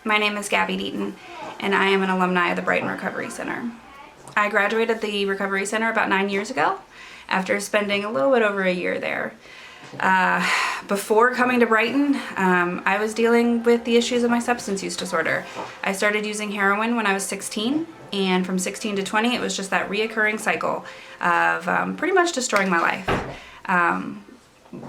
My name is Gabi Deaton, and I am an alumni of the Brighton Recovery Center. I graduated the Recovery Center about 9 years ago after spending a little bit over a year there. Before coming to Brighton, I was dealing with the issues of my substance use disorder. I started using heroin when I was 16, and from 16 to 20, it was just that reoccurring cycle of pretty much destroying my life.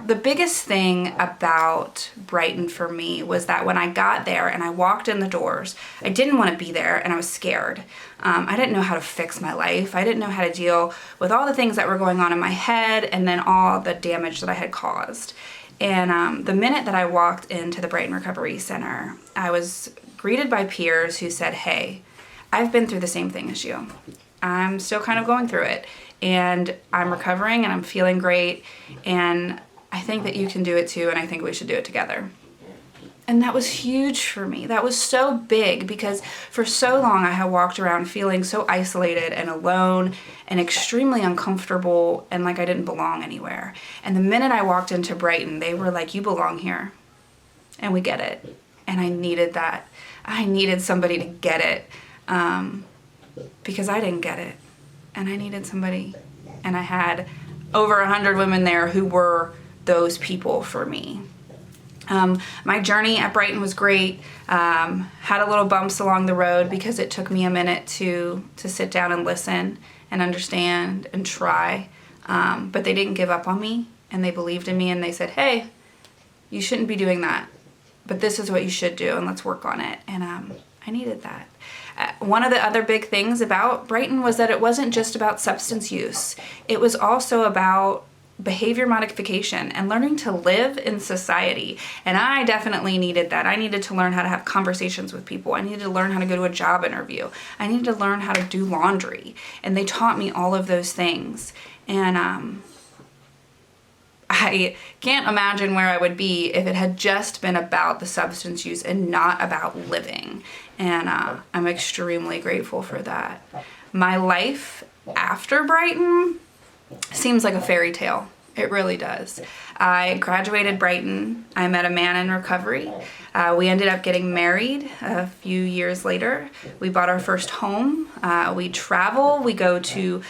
The biggest thing about Brighton for me was that when I got there and I walked in the doors, I didn't want to be there and I was scared. I didn't know how to fix my life. I didn't know how to deal with all the things that were going on in my head and then all the damage that I had caused. And the minute that I walked into the Brighton Recovery Center, I was greeted by peers who said, "Hey, I've been through the same thing as you. I'm still kind of going through it, and I'm recovering and I'm feeling great, and I think that you can do it too, and I think we should do it together." And that was huge for me. That was so big because for so long I had walked around feeling so isolated and alone and extremely uncomfortable and like I didn't belong anywhere. And the minute I walked into Brighton, they were like, "You belong here, and we get it." And I needed that. I needed somebody to get it because I didn't get it, and I needed somebody. And I had over 100 women there who were those people for me. My journey at Brighton was great. Had a little bumps along the road because it took me a minute to sit down and listen and understand and try. But they didn't give up on me, and they believed in me, and they said, "Hey, you shouldn't be doing that, but this is what you should do, and let's work on it." And I needed that. One of the other big things about Brighton was that it wasn't just about substance use. It was also about behavior modification and learning to live in society. And I definitely needed that. I needed to learn how to have conversations with people. I needed to learn how to go to a job interview. I needed to learn how to do laundry. And they taught me all of those things. And I can't imagine where I would be if it had just been about the substance use and not about living. And I'm extremely grateful for that. My life after Brighton seems like a fairy tale. It really does. I graduated Brighton. I met a man in recovery. We ended up getting married a few years later. We bought our first home. We travel. We go to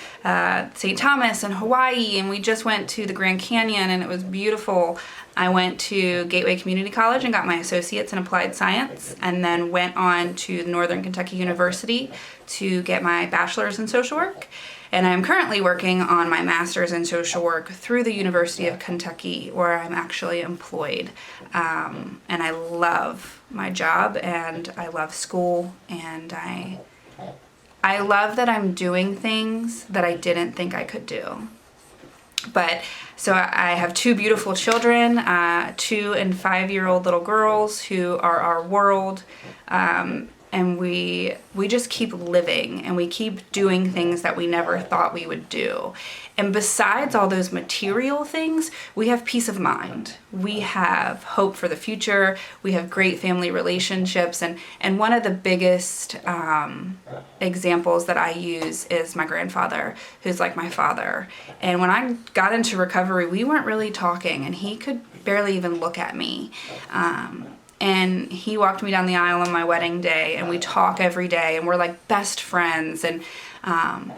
St. Thomas and Hawaii, and we just went to the Grand Canyon, and it was beautiful. I went to Gateway Community College and got my associates in applied science, and then went on to Northern Kentucky University to get my bachelor's in social work. And I'm currently working on my master's in social work through the University of Kentucky, where I'm actually employed. And I love my job, and I love school, and I love that I'm doing things that I didn't think I could do. But so I have two beautiful children, 2 and 5-year-old little girls who are our world. And we just keep living, and we keep doing things that we never thought we would do. And besides all those material things, we have peace of mind. We have hope for the future. We have great family relationships. And one of the biggest examples that I use is my grandfather, who's like my father. And when I got into recovery, we weren't really talking, and he could barely even look at me. And he walked me down the aisle on my wedding day, and we talk every day, and we're like best friends. And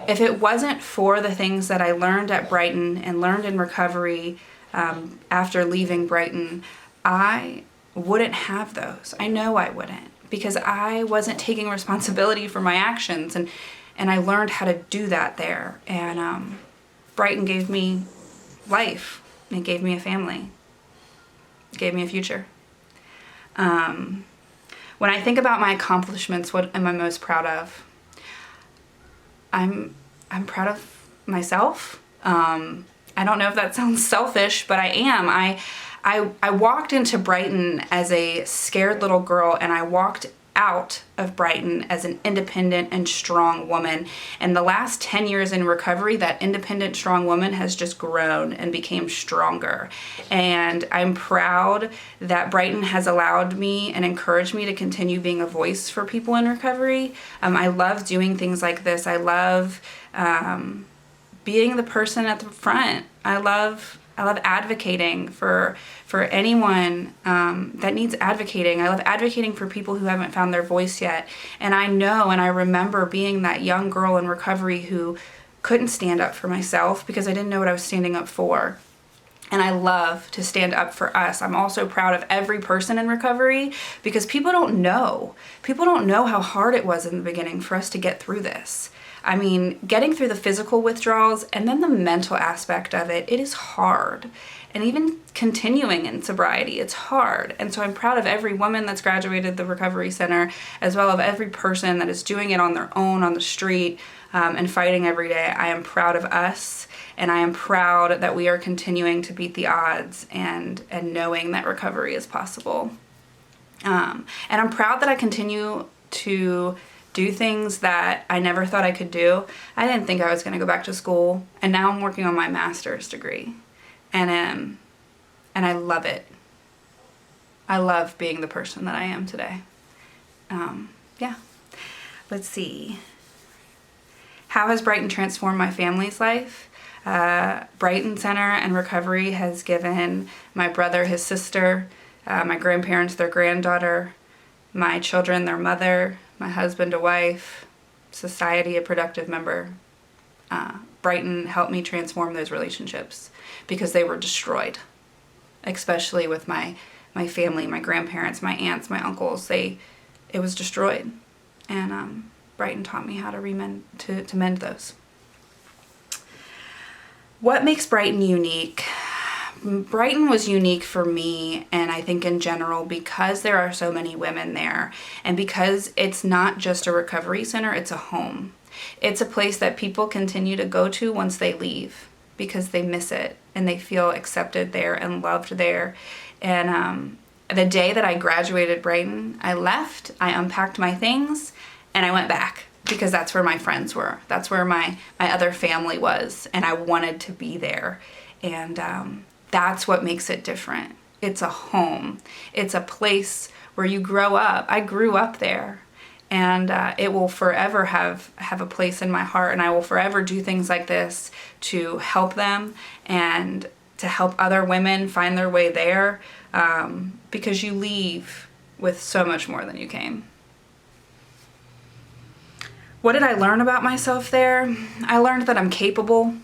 if it wasn't for the things that I learned at Brighton and learned in recovery after leaving Brighton, I wouldn't have those. I know I wouldn't, because I wasn't taking responsibility for my actions, and I learned how to do that there. And Brighton gave me life. It gave me a family. It gave me a future. When I think about my accomplishments, what am I most proud of? I'm proud of myself. I don't know if that sounds selfish, but I am. I walked into Brighton as a scared little girl, and I walked out of Brighton as an independent and strong woman. And the last 10 years in recovery, that independent, strong woman has just grown and became stronger. And I'm proud that Brighton has allowed me and encouraged me to continue being a voice for people in recovery. I love doing things like this. I love being the person at the front. I love I love advocating for anyone that needs advocating. I love advocating for people who haven't found their voice yet. And I know, and I remember being that young girl in recovery who couldn't stand up for myself because I didn't know what I was standing up for. And I love to stand up for us. I'm also proud of every person in recovery because people don't know. People don't know how hard it was in the beginning for us to get through this. I mean, getting through the physical withdrawals and then the mental aspect of it, it is hard. And even continuing in sobriety, it's hard. And so I'm proud of every woman that's graduated the Recovery Center, as well as every person that is doing it on their own, on the street, and fighting every day. I am proud of us, and I am proud that we are continuing to beat the odds and knowing that recovery is possible. And I'm proud that I continue to do things that I never thought I could do. I didn't think I was going to go back to school, and now I'm working on my master's degree, and I love it. I love being the person that I am today. Yeah. Let's see. How has Brighton transformed my family's life? Brighton Center and recovery has given my brother his sister, my grandparents their granddaughter, my children their mother, my husband a wife, society a productive member. Brighton helped me transform those relationships because they were destroyed, especially with my family, my grandparents, my aunts, my uncles. It was destroyed, and Brighton taught me how to mend those. What makes Brighton unique? Brighton was unique for me, and I think in general, because there are so many women there, and because it's not just a recovery center, it's a home. It's a place that people continue to go to once they leave because they miss it and they feel accepted there and loved there. And the day that I graduated Brighton, I left, I unpacked my things, and I went back because that's where my friends were. That's where my other family was, and I wanted to be there. And that's what makes it different. It's a home. It's a place where you grow up. I grew up there, and it will forever have a place in my heart, and I will forever do things like this to help them and to help other women find their way there, because you leave with so much more than you came. What did I learn about myself there? I learned that I'm capable.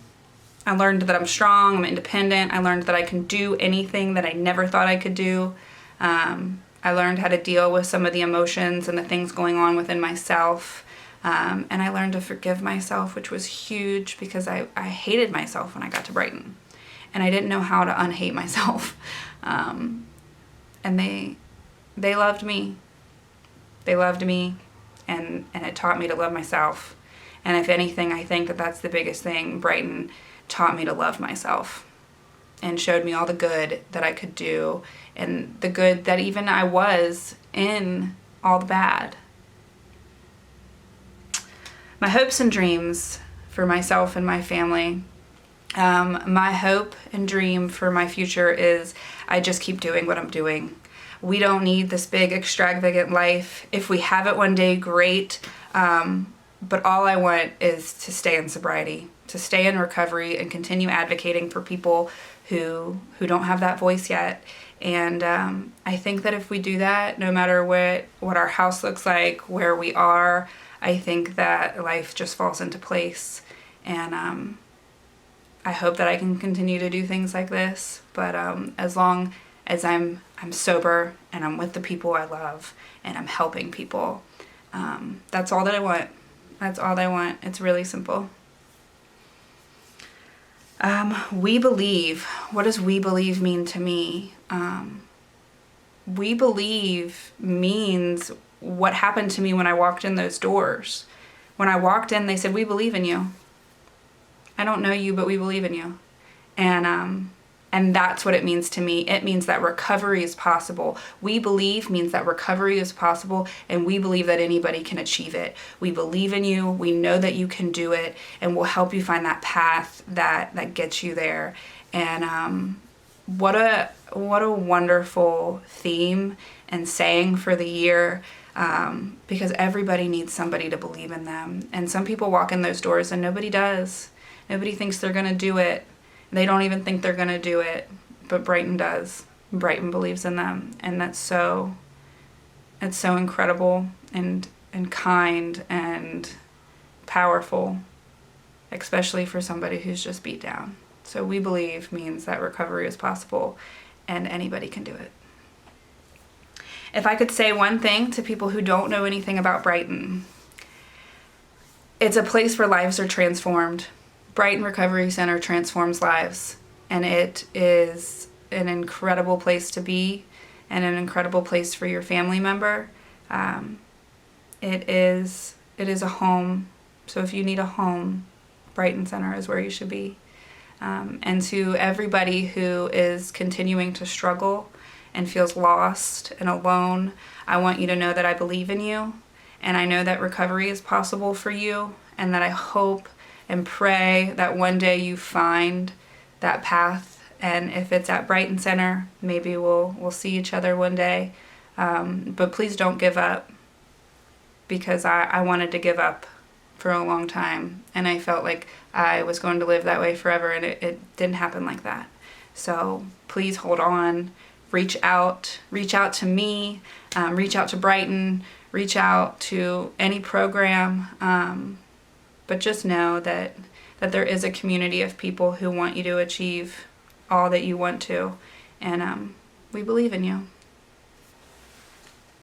I learned that I'm strong, I'm independent. I learned that I can do anything that I never thought I could do. I learned how to deal with some of the emotions and the things going on within myself. And I learned to forgive myself, which was huge because I hated myself when I got to Brighton. And I didn't know how to unhate myself. And they loved me. They loved me, and it taught me to love myself. And if anything, I think that that's the biggest thing. Brighton taught me to love myself and showed me all the good that I could do and the good that even I was in all the bad. My hopes and dreams for myself and my family. My hope and dream for my future is I just keep doing what I'm doing. We don't need this big extravagant life. If we have it one day, great. But all I want is to stay in sobriety, to stay in recovery and continue advocating for people who don't have that voice yet. And I think that if we do that, no matter what our house looks like, where we are, I think that life just falls into place. And I hope that I can continue to do things like this. But as long as I'm sober and I'm with the people I love and I'm helping people, that's all that I want. That's all I want. It's really simple. We believe. What does we believe mean to me? We believe means what happened to me when I walked in those doors. When I walked in, they said, "We believe in you. I don't know you, but we believe in you." And that's what it means to me. It means that recovery is possible. We believe means that recovery is possible, and we believe that anybody can achieve it. We believe in you. We know that you can do it, and we'll help you find that path that gets you there. And what a wonderful theme and saying for the year, because everybody needs somebody to believe in them. And some people walk in those doors and nobody does. Nobody thinks they're going to do it. They don't even think they're going to do it, but Brighton does. Brighton believes in them, and it's so incredible and kind and powerful, especially for somebody who's just beat down. So we believe means that recovery is possible and anybody can do it. If I could say one thing to people who don't know anything about Brighton, it's a place where lives are transformed. Brighton Recovery Center transforms lives, and it is an incredible place to be and an incredible place for your family member. It is a home. So if you need a home, Brighton Center is where you should be. And to everybody who is continuing to struggle and feels lost and alone, I want you to know that I believe in you, and I know that recovery is possible for you, and that I hope and pray that one day you find that path. And if it's at Brighton Center, maybe we'll see each other one day. But please don't give up, because I wanted to give up for a long time, and I felt like I was going to live that way forever, and it didn't happen like that. So please hold on, reach out to me, reach out to Brighton, reach out to any program, but just know that there is a community of people who want you to achieve all that you want to, and we believe in you.